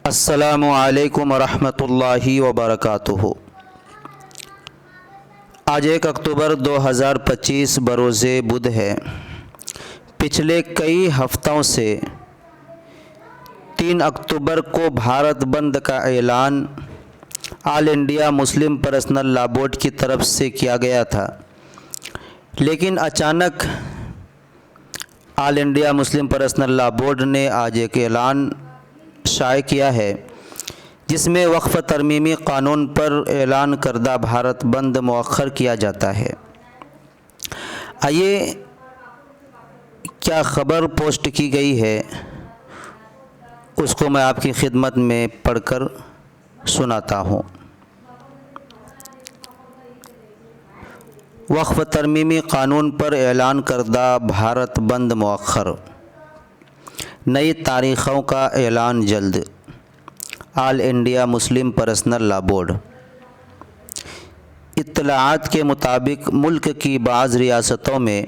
السلام علیکم ورحمۃ اللہ وبرکاتہ۔ آج 1 اکتوبر 2025 بروز بدھ ہے۔ پچھلے کئی ہفتوں سے 3 اکتوبر کو بھارت بند کا اعلان all India Muslim personal law board کی طرف سے کیا گیا تھا، لیکن اچانک all India Muslim personal law board نے آج ایک اعلان شائع کیا ہے جس میں وقف ترمیمی قانون پر اعلان کردہ بھارت بند مؤخر کیا جاتا ہے۔ آئیے کیا خبر پوسٹ کی گئی ہے اس کو میں آپ کی خدمت میں پڑھ کر سناتا ہوں۔ وقف ترمیمی قانون پر اعلان کردہ بھارت بند مؤخر، نئی تاریخوں کا اعلان جلد۔ All India Muslim personal law board. اطلاعات کے مطابق ملک کی بعض ریاستوں میں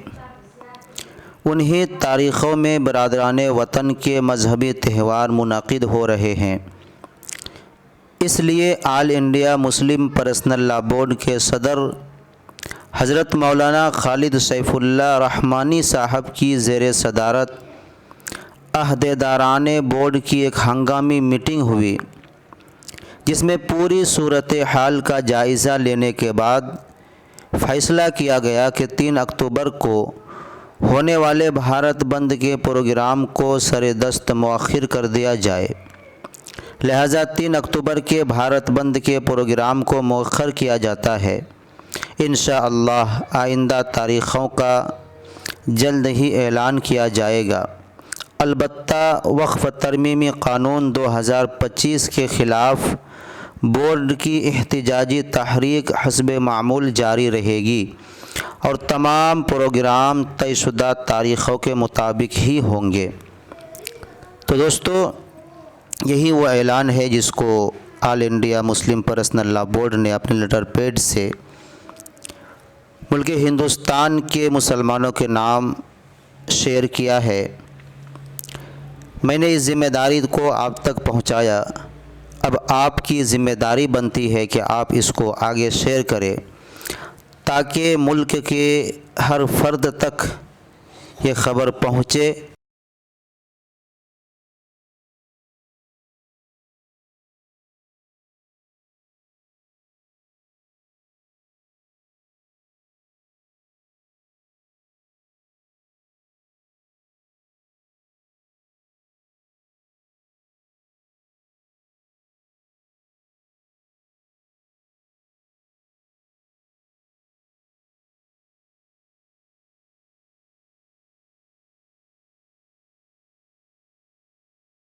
انہی تاریخوں میں برادران وطن کے مذہبی تہوار منعقد ہو رہے ہیں، اس لیے all India Muslim personal law board کے صدر حضرت مولانا خالد سیف اللہ رحمانی صاحب کی زیر صدارت عہدیداران بورڈ کی ایک ہنگامی میٹنگ ہوئی، جس میں پوری صورتحال کا جائزہ لینے کے بعد فیصلہ کیا گیا کہ 3 اکتوبر کو ہونے والے بھارت بند کے پروگرام کو سردست مؤخر کر دیا جائے۔ لہٰذا 3 اکتوبر کے بھارت بند کے پروگرام کو مؤخر کیا جاتا ہے۔ انشاءاللہ آئندہ تاریخوں کا جلد ہی اعلان کیا جائے گا۔ البتہ وقف ترمیمی قانون 2025 کے خلاف بورڈ کی احتجاجی تحریک حسب معمول جاری رہے گی اور تمام پروگرام طے شدہ تاریخوں کے مطابق ہی ہوں گے۔ تو دوستو، یہی وہ اعلان ہے جس کو all India Muslim personal law board نے اپنے لیٹر پیڈ سے ملک ہندوستان کے مسلمانوں کے نام شیئر کیا ہے۔ میں نے اس ذمہ داری کو آپ تک پہنچایا، اب آپ کی ذمہ داری بنتی ہے کہ آپ اس کو آگے شیئر کریں تاکہ ملک کے ہر فرد تک یہ خبر پہنچے